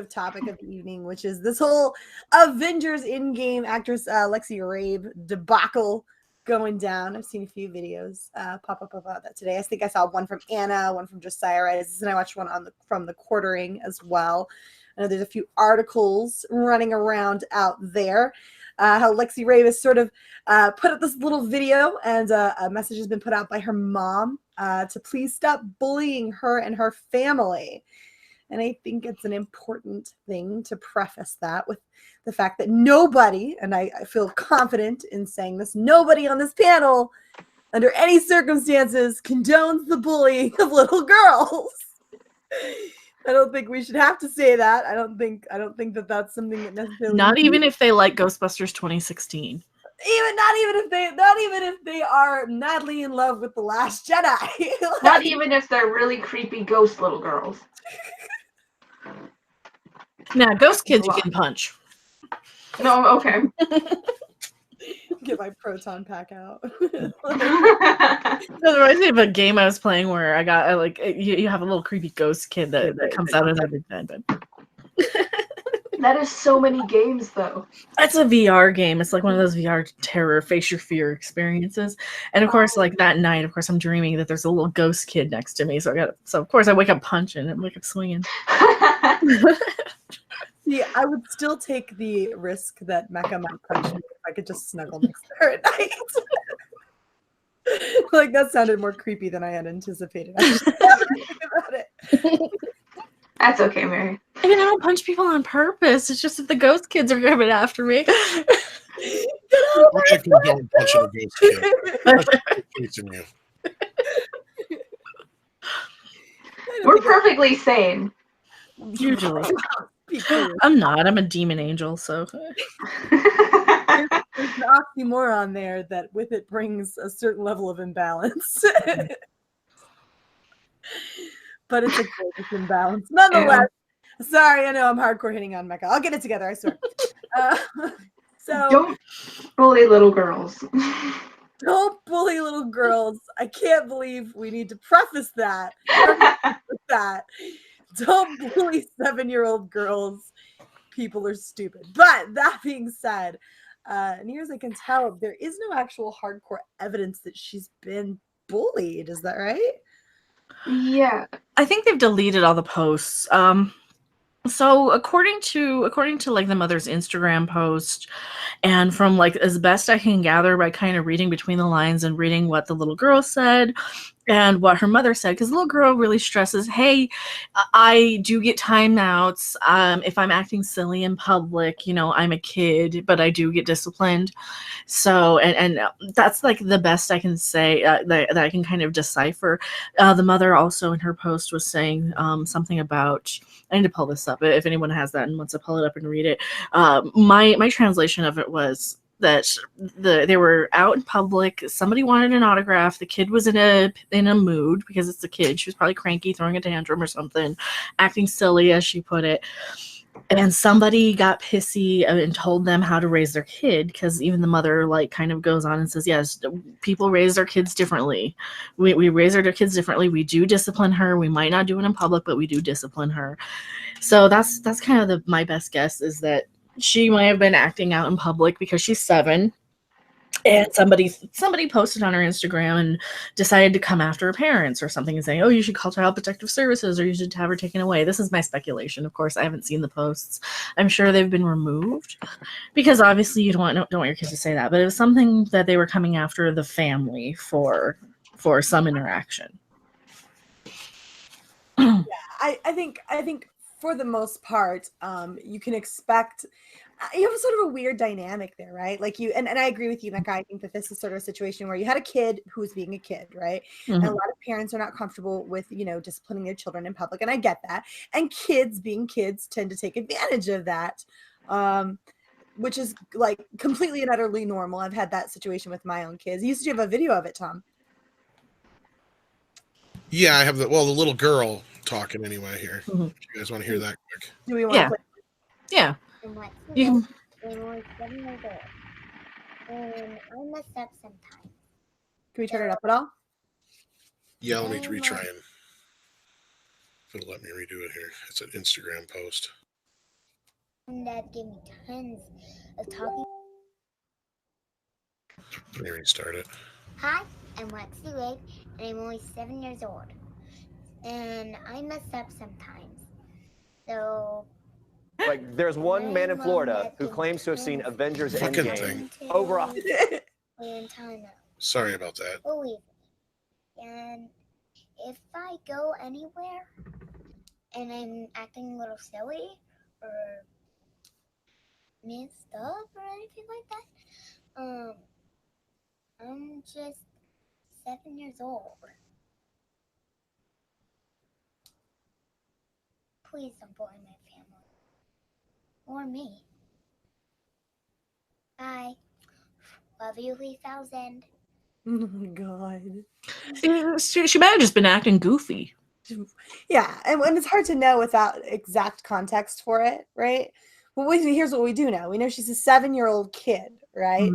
topic of the evening, which is this whole Avengers Endgame actress Lexi Rabe debacle going down. I've seen a few videos pop up about that today. I think I saw one from Anna, one from Josiah Rice, and I watched one from the Quartering as well. I know there's a few articles running around out there. How Lexi Rabe has sort of put up this little video, and a message has been put out by her mom to please stop bullying her and her family. And I think it's an important thing to preface that with the fact that nobody, and I feel confident in saying this, nobody on this panel, under any circumstances, condones the bullying of little girls. I don't think we should have to say that. I don't think that that's something that necessarily. Not even if they like Ghostbusters 2016. Not even if they are madly in love with The Last Jedi. Not even if they're really creepy ghost little girls. Nah, ghost kids you can punch. No, okay. Get my proton pack out. No, reminds me of a game I was playing where I got you have a little creepy ghost kid that comes out of every bed. That is so many games, though. It's a VR game. It's like one of those VR terror, face your fear experiences. And of course, like that night, of course, I'm dreaming that there's a little ghost kid next to me. So of course, I wake up punching and wake up swinging. Yeah, I would still take the risk that Mecca might punch me if I could just snuggle next to her at night. Like, that sounded more creepy than I had anticipated. I just never think about it. That's okay, Mary. I mean, I don't punch people on purpose. It's just if the ghost kids are coming after me. If you don't punch a ghost kid, that's facing you. We're perfectly sane. Usually. I'm not. I'm a demon angel, so. There's an oxymoron there that with it brings a certain level of imbalance. But it's a gorgeous imbalance. Nonetheless, sorry, I know I'm hardcore hitting on Mecca. I'll get it together, I swear. So don't bully little girls. Don't bully little girls. I can't believe we need to preface that with that. Don't bully 7-year-old girls. People are stupid. But that being said, near as I can tell, there is no actual hardcore evidence that she's been bullied. Is that right? Yeah. I think they've deleted all the posts. So according to like the mother's Instagram post, and from like as best I can gather by kind of reading between the lines and reading what the little girl said and what her mother said, because the little girl really stresses, hey, I do get timeouts if I'm acting silly in public. You know, I'm a kid, but I do get disciplined. So, and that's like the best I can say that I can kind of decipher. The mother also in her post was saying something about, I need to pull this up if anyone has that and wants to pull it up and read it. My translation of it was that they were out in public. Somebody wanted an autograph. The kid was in a mood because it's a kid. She was probably cranky, throwing a tantrum or something, acting silly, as she put it. And somebody got pissy and told them how to raise their kid, because even the mother like kind of goes on and says, yes, people raise their kids differently. We raise our kids differently. We do discipline her. We might not do it in public, but we do discipline her. So that's kind of my best guess, is that she might have been acting out in public because she's 7. And somebody posted on her Instagram and decided to come after her parents or something and saying, oh, you should call Child Protective Services or you should have her taken away. This is my speculation. Of course, I haven't seen the posts. I'm sure they've been removed because obviously you don't want your kids to say that. But it was something that they were coming after the family for some interaction. Yeah, I think for the most part, you can expect. You have sort of a weird dynamic there, right? Like and I agree with you, Mecca. I think that this is sort of a situation where you had a kid who was being a kid, right? Mm-hmm. And a lot of parents are not comfortable with, disciplining their children in public. And I get that. And kids being kids tend to take advantage of that, which is like completely and utterly normal. I've had that situation with my own kids. You used to have a video of it, Tom. Yeah, I have the little girl talking anyway here. Mm-hmm. If you guys want to hear that quick. Do we want to play? Yeah. You when I was 7 years old, and I messed up sometimes. Can we turn it up at all? Yeah, let me retry and if it'll let me redo it here. It's an Instagram post. Dad gave me tons of talking. Let me restart it. Hi, I'm Lexi Rabe, and I'm only 7 years old. And I mess up sometimes. So. Like, there's one man in Florida who claims to have seen Avengers Fucking Endgame thing. over a... In time out. Sorry about that. Believe me. And if I go anywhere and I'm acting a little silly or messed up or anything like that, I'm just 7 years old. Please don't bully my family. Or me. Bye. Love you, 3000. Oh my god. She might have just been acting goofy. Yeah, and it's hard to know without exact context for it, right? Well, here's what we do know. We know she's a 7-year-old kid, right?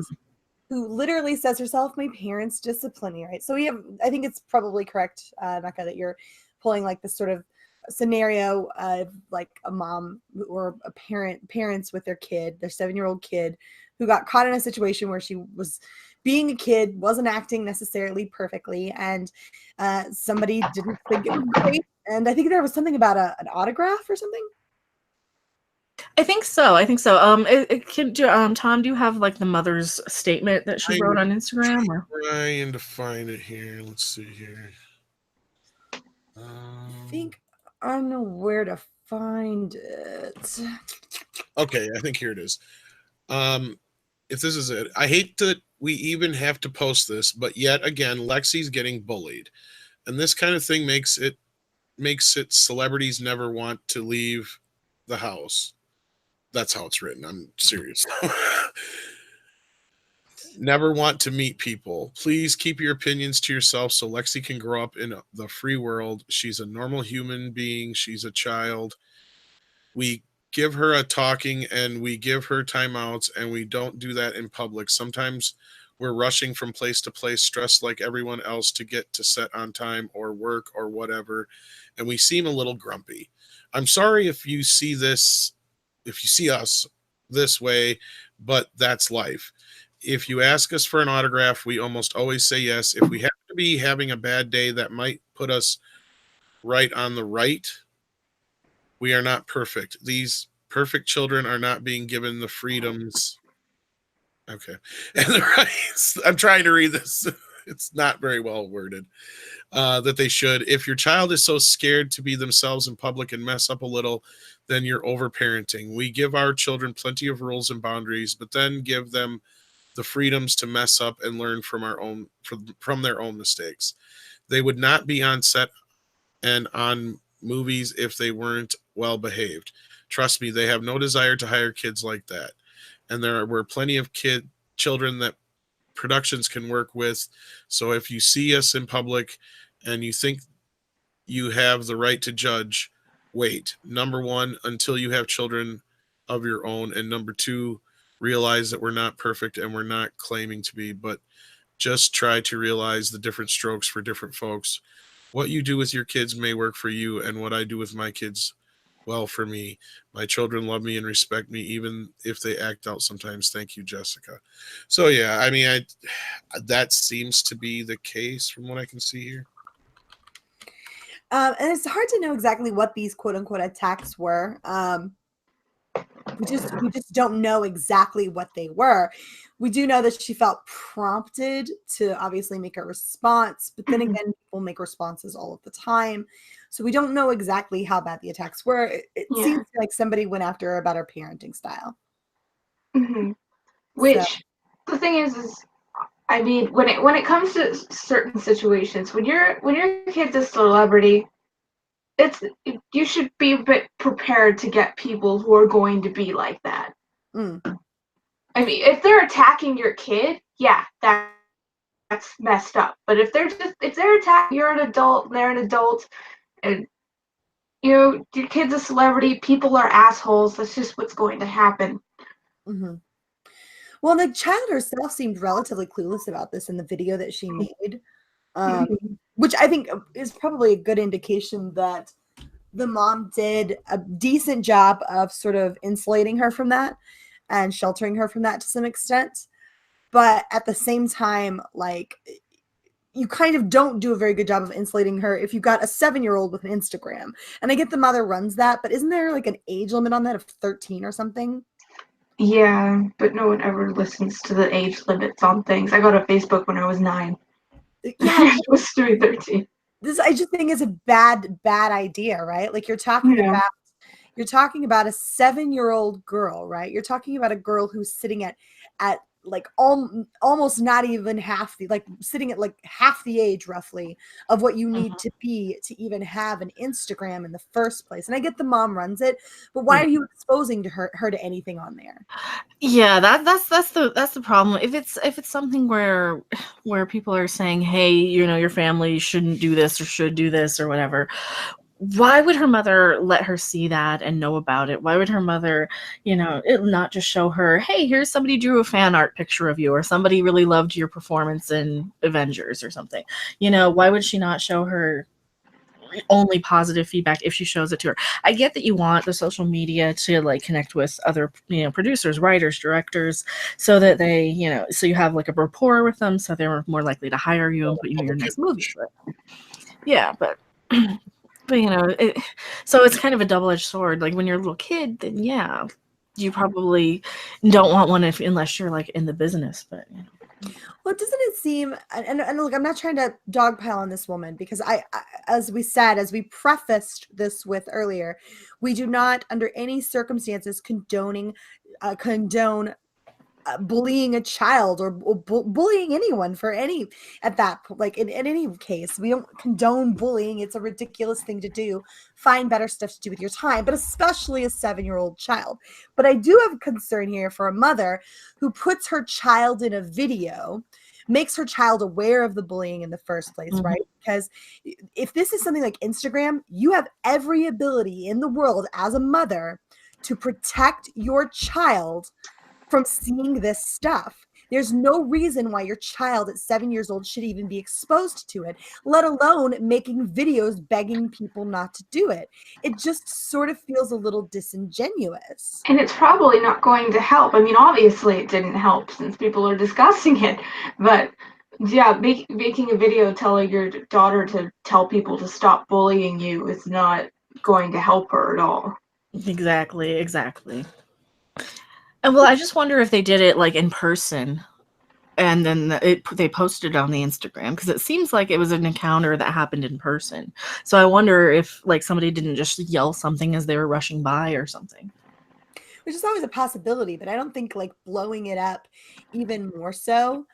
Who literally says herself, my parents discipline me, right? So we have, I think it's probably correct, Mecca, that you're pulling like this sort of scenario of like a mom or a parents with their kid, their 7-year-old kid, who got caught in a situation where she was being a kid, wasn't acting necessarily perfectly, and somebody didn't think it was great. And I think there was something about an autograph or something. I think so. Tom, do you have like the mother's statement that she wrote on Instagram? Or? Trying to find it here. Let's see here. I think I know where to find it. Okay, I think here it is. If this is it, I hate that we even have to post this, but yet again, Lexi's getting bullied, and this kind of thing makes it celebrities never want to leave the house. That's how it's written. I'm serious. Never want to meet people. Please keep your opinions to yourself so Lexi can grow up in the free world. She's a normal human being. She's a child. We give her a talking and we give her timeouts, and we don't do that in public. Sometimes we're rushing from place to place, stressed like everyone else to get to set on time or work or whatever, and we seem a little grumpy. I'm sorry if you see us this way, but that's life. If you ask us for an autograph, we almost always say yes. If we happen to be having a bad day that might put us right on the right, we are not perfect. These perfect children are not being given the freedoms. Okay. And the rights. I'm trying to read this. It's not very well worded. That they should. If your child is so scared to be themselves in public and mess up a little, then you're overparenting. We give our children plenty of rules and boundaries, but then give them the freedoms to mess up and learn from their own mistakes. They would not be on set and on movies if they weren't well behaved. Trust me, they have no desire to hire kids like that. And there were plenty of children that productions can work with. So if you see us in public and you think you have the right to judge, wait. Number one, until you have children of your own, and number two, realize that we're not perfect and we're not claiming to be, but just try to realize the different strokes for different folks. What you do with your kids may work for you, and what I do with my kids, well, for me. My children love me and respect me, even if they act out sometimes. Thank you, Jessica. So yeah, I mean, that seems to be the case from what I can see here. And it's hard to know exactly what these quote unquote attacks were. We just don't know exactly what they were. We do know that she felt prompted to obviously make a response, but then again, people make responses all of the time. So we don't know exactly how bad the attacks were. It seems like somebody went after her about her parenting style. Mm-hmm. Which the thing is I mean, when it comes to certain situations, when your kid's a celebrity, you should be a bit prepared to get people who are going to be like that. Mm. I mean, if they're attacking your kid, yeah, that's messed up. But if they're attacking, you're an adult, they're an adult, and your kid's a celebrity, people are assholes. That's just what's going to happen. Mm-hmm. Well, the child herself seemed relatively clueless about this in the video that she made, which I think is probably a good indication that the mom did a decent job of sort of insulating her from that and sheltering her from that to some extent. But at the same time, like, you kind of don't do a very good job of insulating her if you got a 7-year-old with an Instagram. And I get the mother runs that, but isn't there like an age limit on that of 13 or something? Yeah, but no one ever listens to the age limits on things. I got a Facebook when I was 9. Yeah, You're supposed to be 13. this I just think is a bad idea, right? Like you're talking Yeah. about a 7-year-old girl, right? You're talking about a girl who's sitting at like almost not even half the, like sitting at like half the age roughly of what you need to be to even have an Instagram in the first place. And I get the mom runs it, but why are you exposing to her to anything on there? Yeah, that's the problem. If it's something where people are saying, hey, you know, your family shouldn't do this or should do this or whatever, why would her mother let her see that and know about it? Why would her mother, you know, it not just show her, hey, here's somebody drew a fan art picture of you, or somebody really loved your performance in Avengers or something? You know, why would she not show her only positive feedback if she shows it to her? I get that you want the social media to like connect with other, you know, producers, writers, directors, so that they, you know, so you have like a rapport with them, so they're more likely to hire you and put you in your next movie. But yeah, but you know, so it's kind of a double-edged sword. Like when you're a little kid, then yeah, you probably don't want one unless you're like in the business. But you know. Well, doesn't it seem, and look, I'm not trying to dogpile on this woman, because I, as we prefaced this with earlier, we do not under any circumstances condone bullying a child or bullying anyone for any, at that, like in any case, we don't condone bullying. It's a ridiculous thing to do. Find better stuff to do with your time, but especially a 7-year-old child. But I do have a concern here for a mother who puts her child in a video, makes her child aware of the bullying in the first place, right? Because if this is something like Instagram, you have every ability in the world as a mother to protect your child from seeing this stuff. There's no reason why your child at 7 years old should even be exposed to it, let alone making videos begging people not to do it. It just sort of feels a little disingenuous. And it's probably not going to help. I mean, obviously it didn't help since people are discussing it. But yeah, making a video telling your daughter to tell people to stop bullying you is not going to help her at all. Exactly. And well, I just wonder if they did it like in person, and then they posted it on the Instagram, because it seems like it was an encounter that happened in person. So I wonder if like somebody didn't just yell something as they were rushing by or something. Which is always a possibility, but I don't think like blowing it up even more so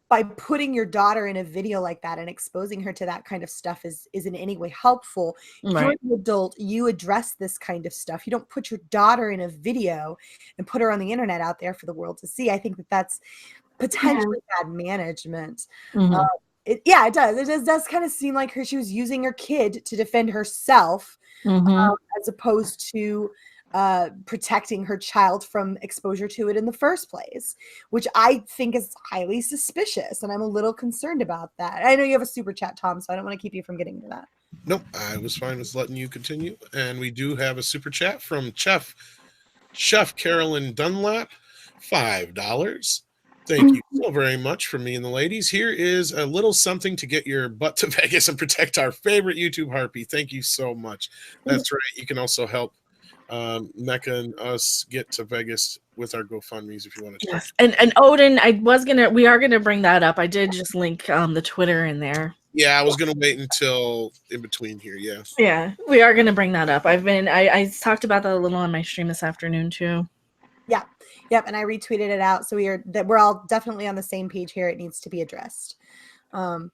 by putting your daughter in a video like that and exposing her to that kind of stuff is in any way helpful. Right. You're an adult, you address this kind of stuff. You don't put your daughter in a video and put her on the internet out there for the world to see. I think that that's potentially bad management. It does. It does kind of seem like she was using her kid to defend herself, as opposed to protecting her child from exposure to it in the first place, which I think is highly suspicious, and I'm a little concerned about that. I know you have a super chat, Tom, so I don't want to keep you from getting to that. Nope, I was fine with letting you continue. And we do have a super chat from Chef Carolyn Dunlap, $5. Thank you so very much from me and the ladies. Here is a little something to get your butt to Vegas and protect our favorite YouTube harpy. Thank you so much. That's right. You can also help Mecca and us get to Vegas with our GoFundMe's if you want to. Yes, and Odin, we are gonna bring that up. I did just link the Twitter in there. Yeah, I was gonna wait until in between here. Yeah, we are gonna bring that up. I talked about that a little on my stream this afternoon too. Yeah, yep, and I retweeted it out, so we're all definitely on the same page here. It needs to be addressed. Do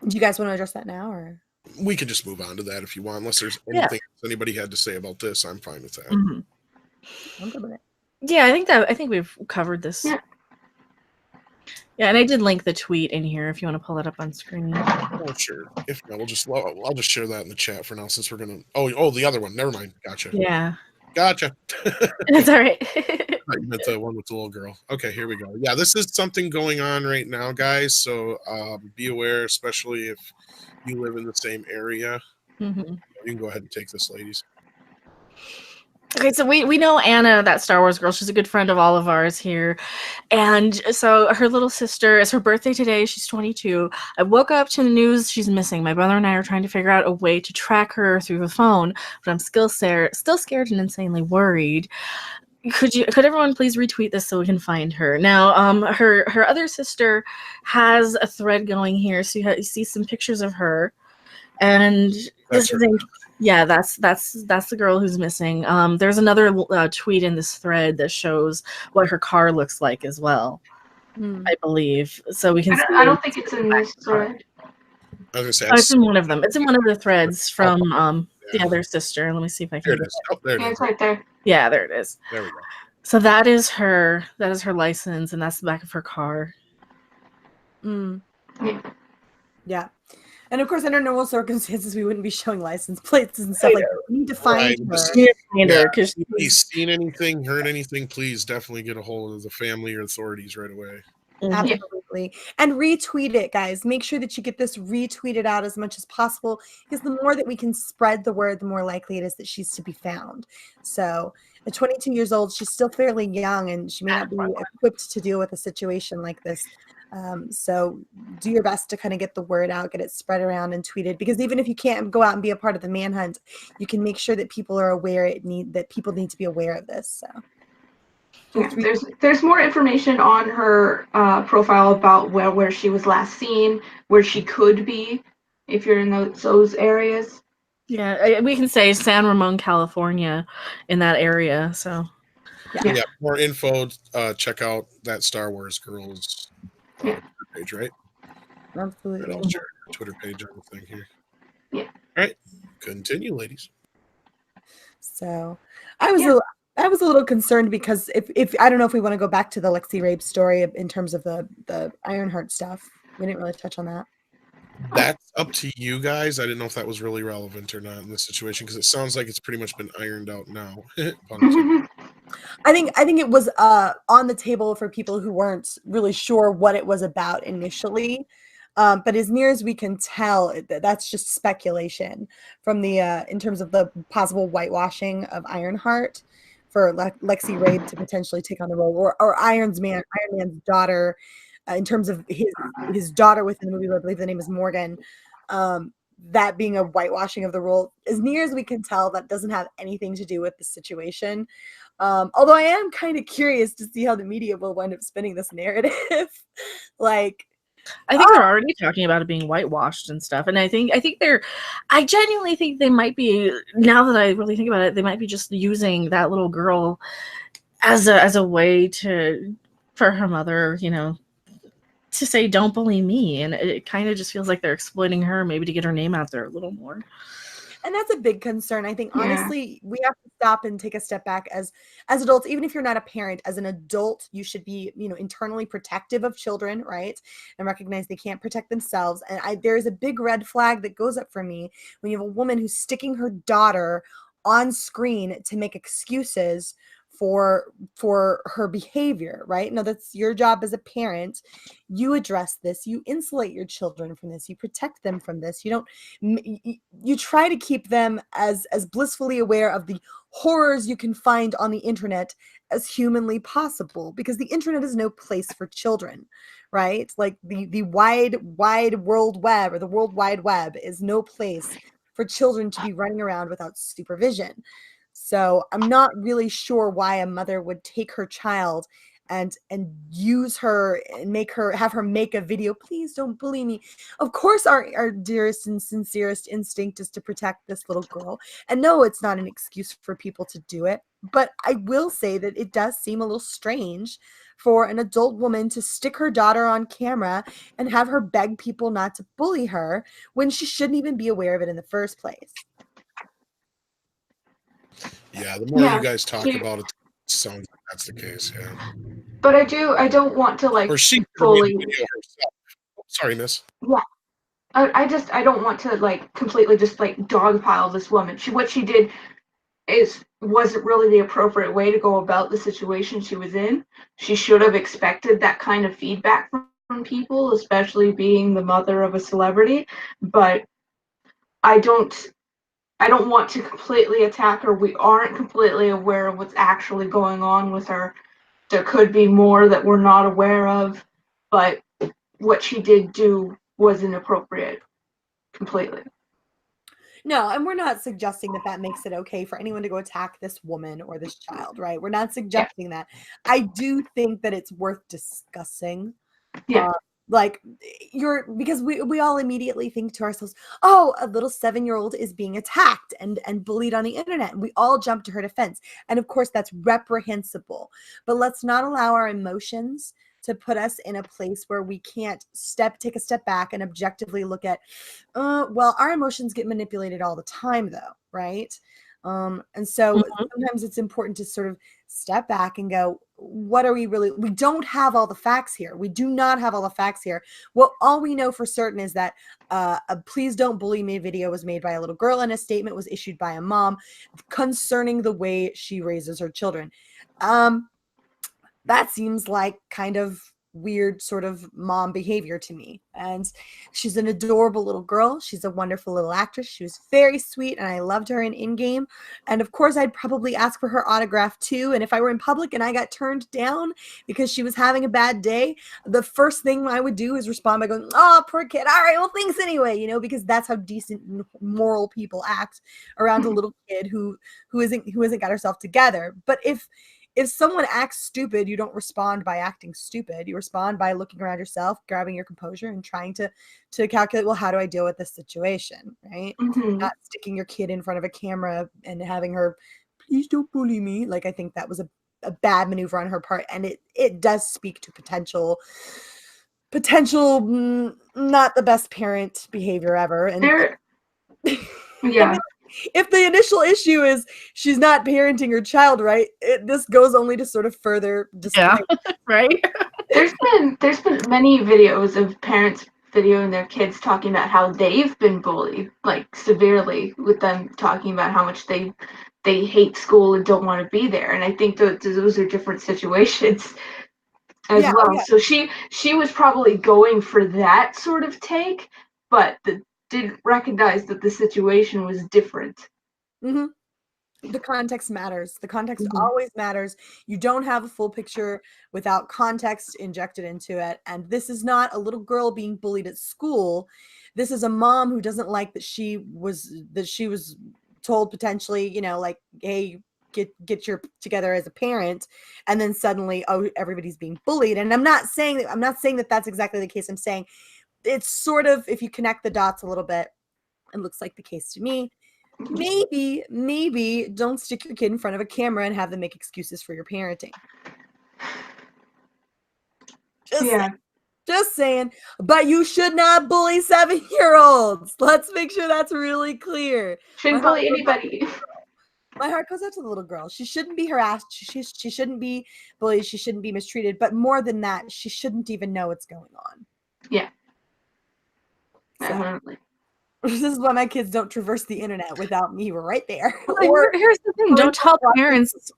you guys want to address that now, or we could just move on to that if you want, unless there's anything anybody had to say about this? I'm fine with that. I'm good with it. Yeah, I think we've covered this. Yeah, and I did link the tweet in here if you want to pull it up on screen. Oh, sure. If not, I'll just share that in the chat for now, since we're gonna. Oh, the other one. Never mind. Gotcha. Yeah. Gotcha. That's all right. I meant the one with the little girl. Okay, here we go. Yeah, this is something going on right now, guys. So be aware, especially if you live in the same area. You can go ahead and take this, ladies. Okay, so we know Anna, that Star Wars girl. She's a good friend of all of ours here. And so her little sister, it's her birthday today. She's 22. I woke up to the news she's missing. My brother and I are trying to figure out a way to track her through the phone, but I'm still scared and insanely worried. Could everyone please retweet this so we can find her? Now, her other sister has a thread going here, so you see some pictures of her. And That's her. Yeah, that's the girl who's missing. There's another tweet in this thread that shows what her car looks like as well. I believe so. We can. I don't think it's in this thread. I was gonna say It's in one of them. It's in one of the threads from the other sister. Let me see if I can. There it is. Oh, there it Yeah, is. it's right there. Yeah, there it is. There we go. So that is her. That is her license, and that's the back of her car. Yeah. And of course, under normal circumstances, we wouldn't be showing license plates and stuff like that. We need to find her. If you've seen anything, heard anything, please definitely get a hold of the family or authorities right away. Absolutely. And retweet it, guys. Make sure that you get this retweeted out as much as possible, because the more that we can spread the word, the more likely it is that she's to be found. So at 22 years old, she's still fairly young, and she may not be equipped to deal with a situation like this. So do your best to kind of get the word out, get it spread around and tweeted, because even if you can't go out and be a part of the manhunt, you can make sure that people are aware that people need to be aware of this. So yeah, there's more information on her profile about where she was last seen, where she could be if you're in those areas. Yeah, we can say San Ramon, California, in that area. So yeah, more info. Check out that Star Wars girls Twitter page, right? Absolutely. I'll share your Twitter page on the thing here. Yeah. All right, continue, ladies. So I was a little concerned because if I don't know if we want to go back to the Lexi Rabe story in terms of the Ironheart stuff. We didn't really touch on that. That's up to you guys. I didn't know if that was really relevant or not in this situation, because it sounds like it's pretty much been ironed out now. I think it was on the table for people who weren't really sure what it was about initially. But as near as we can tell, that's just speculation from the in terms of the possible whitewashing of Ironheart for Lexi Rabe to potentially take on the role, or Iron Man's daughter, in terms of his daughter within the movie. I believe the name is Morgan. That being a whitewashing of the role, as near as we can tell, that doesn't have anything to do with the situation. Although I am kind of curious to see how the media will wind up spinning this narrative. Like, I think they're already talking about it being whitewashed and stuff. And I genuinely think they might be, now that I really think about it, they might be just using that little girl as a way for her mother, to say, don't bully me. And it kind of just feels like they're exploiting her, maybe to get her name out there a little more. And that's a big concern. I think, honestly, we have to stop and take a step back as adults. Even if you're not a parent, as an adult, you should be, internally protective of children, right? And recognize they can't protect themselves. And there is a big red flag that goes up for me when you have a woman who's sticking her daughter on screen to make excuses for her behavior, right? Now, that's your job as a parent. You address this, you insulate your children from this, you protect them from this. You try to keep them as blissfully aware of the horrors you can find on the internet as humanly possible, because the internet is no place for children, right? Like the wide world web, or the World Wide Web, is no place for children to be running around without supervision. So I'm not really sure why a mother would take her child and use her and have her make a video. Please don't bully me. Of course, our dearest and sincerest instinct is to protect this little girl. And no, it's not an excuse for people to do it. But I will say that it does seem a little strange for an adult woman to stick her daughter on camera and have her beg people not to bully her when she shouldn't even be aware of it in the first place. Yeah, the more you guys talk about it, it sounds like that's the case. Yeah, but I don't want to or she fully. Oh, sorry, miss. Yeah, I don't want to completely just dogpile this woman. What she did wasn't really the appropriate way to go about the situation she was in. She should have expected that kind of feedback from people, especially being the mother of a celebrity. But I don't I don't want to completely attack her. We aren't completely aware of what's actually going on with her. There could be more that we're not aware of, but what she did do was inappropriate completely. No, and we're not suggesting that that makes it okay for anyone to go attack this woman or this child, right? We're not suggesting that. I do think that it's worth discussing. Yeah. Like because we all immediately think to ourselves, oh, a little 7-year-old is being attacked and bullied on the internet, and we all jump to her defense, and of course that's reprehensible, but let's not allow our emotions to put us in a place where we can't take a step back and objectively look at well, our emotions get manipulated all the time though, right? And so sometimes it's important to sort of step back and go, what are we don't have all the facts here. We do not have all the facts here. Well, all we know for certain is that a please don't bully me video was made by a little girl and a statement was issued by a mom concerning the way she raises her children. That seems like kind of weird sort of mom behavior to me. And she's an adorable little girl. She's a wonderful little actress. She was very sweet and I loved her in Endgame. And of course I'd probably ask for her autograph too. And if I were in public and I got turned down because she was having a bad day, the first thing I would do is respond by going, oh, poor kid. All right, well, thanks anyway, because that's how decent moral people act around a little kid who hasn't got herself together. But if someone acts stupid, you don't respond by acting stupid. You respond by looking around yourself, grabbing your composure, and trying to calculate, well, how do I deal with this situation, right? Not sticking your kid in front of a camera and having her, please don't bully me. Like, I think that was a bad maneuver on her part, and it does speak to potential not the best parent behavior ever. And yeah. If the initial issue is she's not parenting her child right, this goes only to sort of further destroy. Yeah, right. There's been many videos of parents videoing their kids talking about how they've been bullied, like severely, with them talking about how much they hate school and don't want to be there. And I think those are different situations as well. Yeah. So she was probably going for that sort of take, but didn't recognize that the situation was different. The context matters. The context always matters. You don't have a full picture without context injected into it. And this is not a little girl being bullied at school. This is a mom who doesn't like that she was told potentially, like, hey, get your together as a parent, and then suddenly, oh, everybody's being bullied. And I'm not saying that that's exactly the case. I'm saying it's sort of, if you connect the dots a little bit, it looks like the case to me. Maybe don't stick your kid in front of a camera and have them make excuses for your parenting. Just saying. But you should not bully 7-year-olds. Let's make sure that's really clear. Shouldn't bully anybody. My heart goes out to the little girl. She shouldn't be harassed. She shouldn't be bullied. She shouldn't be mistreated. But more than that, she shouldn't even know what's going on. Yeah. So, this is why my kids don't traverse the internet without me right there. Here's the thing: don't tell parents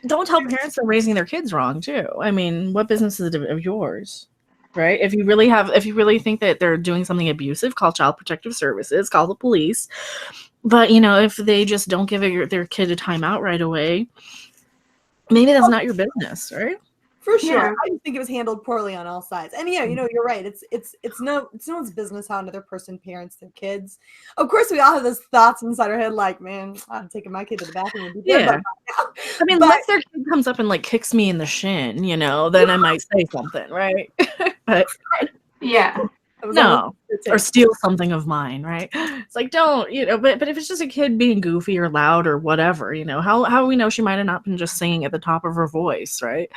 they're raising their kids wrong too. I mean, what business is it of yours, right? If you really think that they're doing something abusive, call Child Protective Services, call the police. But if they just don't give their kid a timeout right away, maybe that's not your business, right? For sure. Yeah. I just think it was handled poorly on all sides. And you're right. It's no one's business how another person parents their kids. Of course, we all have those thoughts inside our head, like, man, I'm taking my kid to the bathroom and be dead by now. I mean, unless their kid comes up and kicks me in the shin, then I might say something, right? But yeah. No, or steal something of mine, right? It's like, don't, but if it's just a kid being goofy or loud or whatever, how we know she might have not been just singing at the top of her voice, right?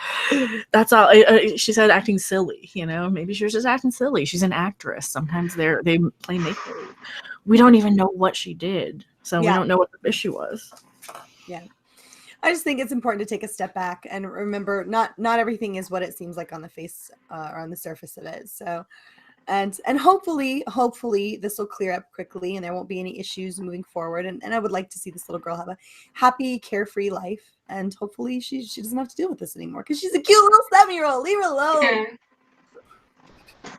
That's all. She said acting silly, maybe she was just acting silly. She's an actress. Sometimes they play make-believe. We don't even know what she did, so we don't know what the issue was. Yeah. I just think it's important to take a step back and remember not everything is what it seems like on the face or on the surface of it. So, and hopefully this will clear up quickly and there won't be any issues moving forward. And I would like to see this little girl have a happy, carefree life. And hopefully she doesn't have to deal with this anymore because she's a cute little 7-year-old. Leave her alone.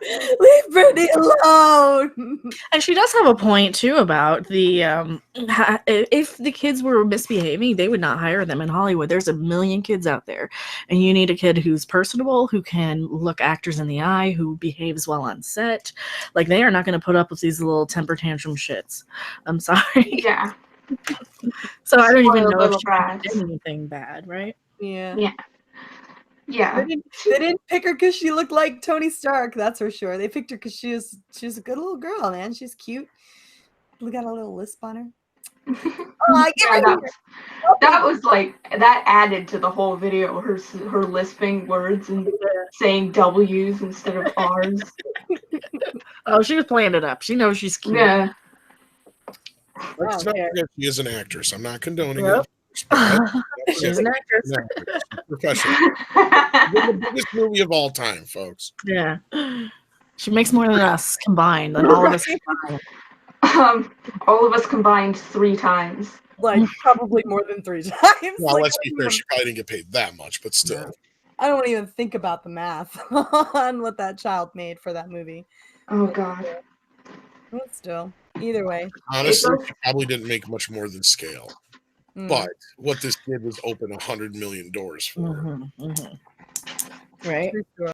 Leave Brittany alone. And she does have a point too about the if the kids were misbehaving, they would not hire them in Hollywood. There's a million kids out there, and you need a kid who's personable, who can look actors in the eye, who behaves well on set. Like, they are not going to put up with these little temper tantrum shits. I'm sorry. Yeah. So I don't even Spoiled know if little she brats. did anything bad, right? Yeah. Yeah. Yeah. They didn't pick her because she looked like Tony Stark, that's for sure. They picked her because she was a good little girl, man. She's cute. We got a little lisp on her. Oh, Yeah, that was like, that added to the whole video, her lisping words and saying W's instead of R's. Oh, she was playing it up. She knows she's cute. Yeah. Let's not Okay. forget she is an actress. I'm not condoning Yep. it. She's an actress. Professional. The biggest movie of all time, folks. Yeah. She makes more than us combined, than all of us combined. All of us combined 3 times. Like, probably more than 3 times. Well, Like, let's be fair, she probably didn't get paid that much, but still. I don't want to even think about the math on what that child made for that movie. Oh God. But still, either way. Honestly, she probably didn't make much more than scale. Mm. But what this did was open 100 million doors for her. Right? True story.